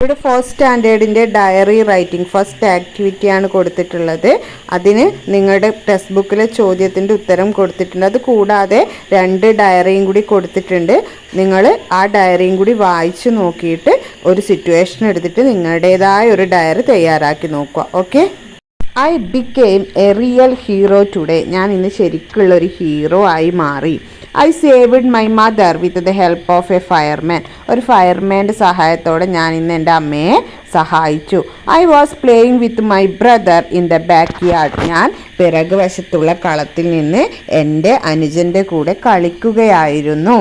ഇവിടെ first സ്റ്റാൻഡേർഡിൻ്റെ diary writing first ആക്ടിവിറ്റിയാണ് കൊടുത്തിട്ടുള്ളത്. അതിന് നിങ്ങളുടെ ടെക്സ്റ്റ് ബുക്കിലെ ചോദ്യത്തിൻ്റെ ഉത്തരം കൊടുത്തിട്ടുണ്ട്. അത് കൂടാതെ 2 ഡയറിയും കൂടി കൊടുത്തിട്ടുണ്ട്. നിങ്ങൾ ആ ഡയറിയും കൂടി വായിച്ച് നോക്കിയിട്ട് ഒരു സിറ്റുവേഷൻ എടുത്തിട്ട് നിങ്ങളുടേതായ ഒരു ഡയറി തയ്യാറാക്കി നോക്കുക. Okay. I became A real hero today. ഞാൻ ഇന്ന് ശരിക്കുള്ളൊരു ഹീറോ ആയി മാറി. I saved my mother with the help of A fireman. ഒരു ഫയർമാൻ്റെ സഹായത്തോടെ ഞാൻ ഇന്ന് എൻ്റെ അമ്മയെ സഹായിച്ചു. I was playing with my brother in the back yard. ഞാൻ പിറകു വശത്തുള്ള കളത്തിൽ നിന്ന് എൻ്റെ അനുജൻ്റെ കൂടെ കളിക്കുകയായിരുന്നു.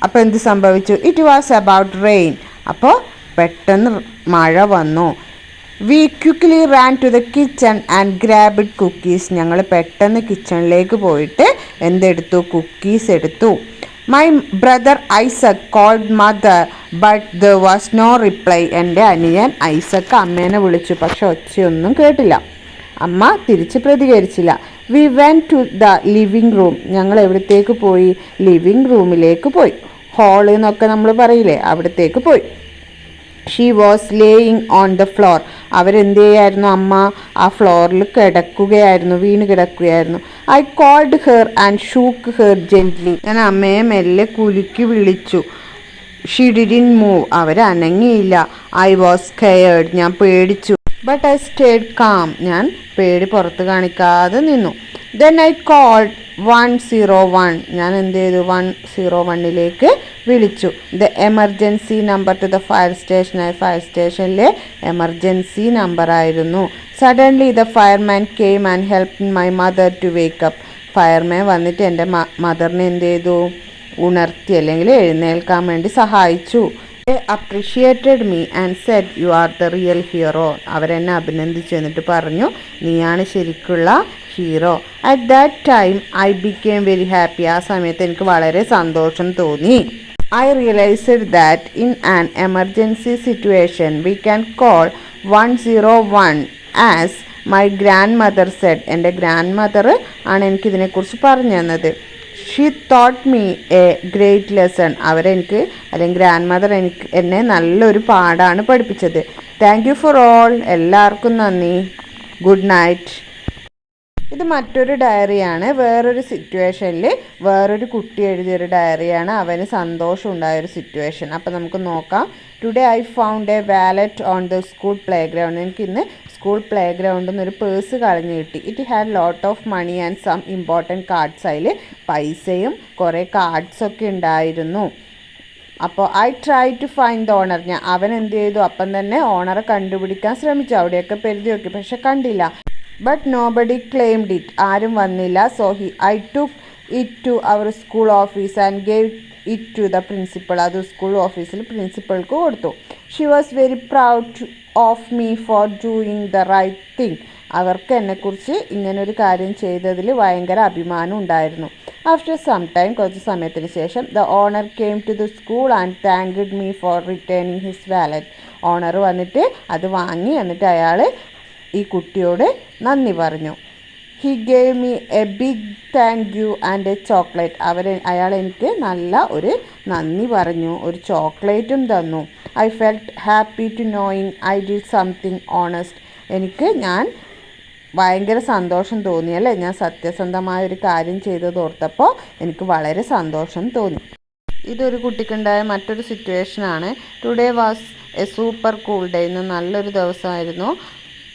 അപ്പോൾ എന്ത് സംഭവിച്ചു? It was about rain. അപ്പോൾ പെട്ടെന്ന് മഴ വന്നു. We quickly ran to the kitchen and grabbed cookies. ഞങ്ങൾ പെട്ടെന്ന് കിച്ചണിലേക്ക് പോയിട്ട് എന്തെടുത്തു? കുക്കീസ് എടുത്തു. My brother Isaac called mother but there was no reply. എൻ്റെ അനിയൻ ഐസക് അമ്മേനെ വിളിച്ചു, പക്ഷെ ഒച്ചയൊന്നും കേട്ടില്ല. അമ്മ തിരിച്ച് പ്രതികരിച്ചില്ല. We went to the living room. ഞങ്ങൾ എവിടത്തേക്ക് പോയി? ലിവിങ് റൂമിലേക്ക് പോയി. ഹാള് എന്നൊക്കെ നമ്മൾ പറയില്ലേ, അവിടത്തേക്ക് പോയി. She was laying on the floor. അവരെന്ത് ചെയ്യായിരുന്നു? അമ്മ ആ ഫ്ലോറിൽ കിടക്കുകയായിരുന്നു, വീണ് കിടക്കുകയായിരുന്നു. I called her and shook her gently. ഞാൻ അമ്മയെ മെല്ലെ കുലുക്കി വിളിച്ചു. She didn't move. അവരനങ്ങിയില്ല. I was scared. ഞാൻ പേടിച്ചു. But I stayed calm. ഞാൻ പേടി പുറത്ത് കാണിക്കാതെ നിന്നു. Then I called 101. ഞാൻ എന്ത് ചെയ്തു? 101ലേക്ക് വിളിച്ചു. The emergency number to the fire station. Fire സ്റ്റേഷനിലെ എമർജൻസി നമ്പറായിരുന്നു. Suddenly the fireman came and help my mother to wake up. Fireman വന്നിട്ട് എൻ്റെ മദറിനെ എന്ത് ചെയ്തു? ഉണർത്തി, അല്ലെങ്കിൽ എഴുന്നേൽക്കാൻ വേണ്ടി സഹായിച്ചു. Appreciated me and said you are the real hero. അവരെന്നെ അഭിനന്ദിച്ചു, എന്നിട്ട് പറഞ്ഞു നീയാണ് ശരിക്കുള്ള hero. At that time I became very happy. ആ സമയത്ത് എനിക്ക് വളരെ സന്തോഷം തോന്നി. I realised that in an emergency situation we can call 101 as my grandmother said. എൻ്റെ ഗ്രാൻഡ് മദർ ആണ് എനിക്കിതിനെക്കുറിച്ച് പറഞ്ഞു തന്നത്. She taught me a great lesson. അവരെനിക്ക്, അല്ലെങ്കിൽ ഗ്രാൻഡ് മദർ എന്നെ നല്ലൊരു പാഠമാണ് പഠിപ്പിച്ചത്. Thank you for all. എല്ലാവർക്കും നന്ദി. Good night. ഇത് മറ്റൊരു ഡയറിയാണ്. വേറൊരു സിറ്റുവേഷനിൽ വേറൊരു കുട്ടി എഴുതിയൊരു ഡയറിയാണ്. അവന് സന്തോഷം ഉണ്ടായൊരു സിറ്റുവേഷൻ. അപ്പോൾ നമുക്ക് നോക്കാം. Today I found a wallet on the school playground. എനിക്ക് ഇന്ന് സ്കൂൾ പ്ലേ ഗ്രൗണ്ടിൽ നിന്ന് ഒരു പേഴ്സ് കളഞ്ഞു കിട്ടി. It had lot of money and some important cards. അതിൽ പൈസയും കുറേ കാർഡ്സൊക്കെ ഉണ്ടായിരുന്നു. അപ്പോൾ I try to find the owner. അവൻ എന്ത് ചെയ്തു? അപ്പം തന്നെ ഓണറെ കണ്ടുപിടിക്കാൻ ശ്രമിച്ചു. അവിടെയൊക്കെ പെരുതി നോക്കി, പക്ഷെ കണ്ടില്ല. But nobody claimed it. ആരും വന്നില്ല. So I took it to our school office and gave it to the principal. അത് സ്കൂൾ ഓഫീസിൽ പ്രിൻസിപ്പൾക്ക് കൊടുത്തു. She was very proud of me for doing the right thing. അവർക്ക് എന്നെക്കുറിച്ച് ഇങ്ങനൊരു കാര്യം ചെയ്തതിൽ ഭയങ്കര അഭിമാനം ഉണ്ടായിരുന്നു. ആഫ്റ്റർ സം ടൈം, കുറച്ച് സമയത്തിന് ശേഷം, the owner came to the school and thanked me for returning his wallet. Owner വന്നിട്ട് അത് വാങ്ങി, എന്നിട്ട് അയാൾ ഈ കുട്ടിയോട് നന്ദി പറഞ്ഞു. He gave me a big thank you and a chocolate. അയാൾ എനിക്ക് നല്ല ഒരു നന്ദി പറഞ്ഞു, ഒരു ചോക്ലേറ്റും തന്നു. I felt happy to knowing I did something honest. ഞാൻ ഭയങ്കര സന്തോഷം തോന്നി, അല്ലേ? ഞാൻ സത്യസന്ധമായ ഒരു കാര്യം ചെയ്തത് ഓർത്തപ്പോൾ എനിക്ക് വളരെ സന്തോഷം തോന്നി. ഇതൊരു കുട്ടിക്കുണ്ടായ മറ്റൊരു സിറ്റുവേഷനാണ്. Today was a super cool day. ഇന്ന് നല്ലൊരു ദിവസമായിരുന്നു.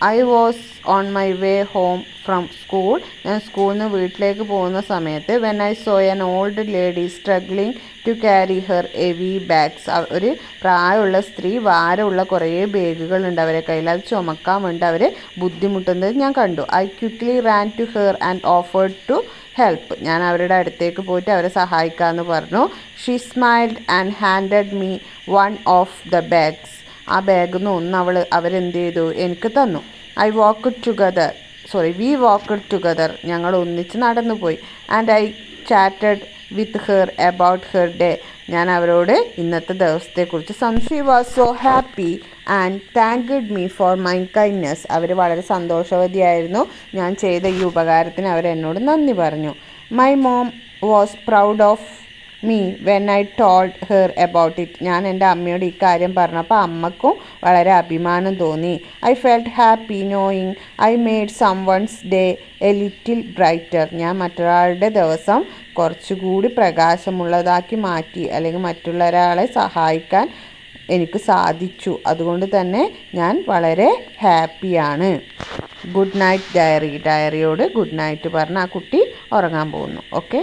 I was on my way home from school. ഞാൻ സ്കൂളിൽ നിന്ന് വീട്ടിലേക്ക് പോകുന്ന സമയത്ത് when I saw an old lady struggling to carry her heavy bags. ഒരു പ്രായമുള്ള സ്ത്രീ ഭാരമുള്ള കുറേ ബാഗുകളുണ്ട് അവരെ കയ്യിൽ. അത് ചുമക്കാൻ വേണ്ടി അവർ ബുദ്ധിമുട്ടുന്നത് ഞാൻ കണ്ടു. I quickly ran to her and offered to help. ഞാൻ അവരുടെ അടുത്തേക്ക് പോയിട്ട് അവരെ സഹായിക്കാമെന്ന് പറഞ്ഞു. She smiled and handed me one of the bags. ആ ബാഗിൽ നിന്ന് അവരെന്ത് ചെയ്തു? എനിക്ക് തന്നു. We walked together. ഞങ്ങൾ ഒന്നിച്ച് നടന്നു പോയി. And I chatted with her about her day. ഞാൻ അവരോട് ഇന്നത്തെ ദിവസത്തെക്കുറിച്ച് she was so happy and thanked me for my kindness. അവർ വളരെ സന്തോഷവതിയായിരുന്നു. ഞാൻ ചെയ്ത ഈ ഉപകാരത്തിന് അവരെന്നോട് നന്ദി പറഞ്ഞു. My mom was proud of me when I told her about it. ഞാൻ എൻ്റെ അമ്മയോട് ഈ കാര്യം പറഞ്ഞപ്പോൾ അമ്മക്കും വളരെ അഭിമാനം തോന്നി. I felt happy knowing I made someone's day a little brighter. ഞാൻ മറ്റൊരാളുടെ ദിവസം കുറച്ചുകൂടി പ്രകാശമുള്ളതാക്കി മാറ്റി, അല്ലെങ്കിൽ മറ്റുള്ള ഒരാളെ സഹായിക്കാൻ എനിക്ക് സാധിച്ചു. അതുകൊണ്ട് തന്നെ ഞാൻ വളരെ ഹാപ്പിയാണ്. Good night diary. ഡയറിയോട് ഗുഡ് നൈറ്റ് പറഞ്ഞ് ആ കുട്ടി ഉറങ്ങാൻ പോകുന്നു. ഓക്കെ.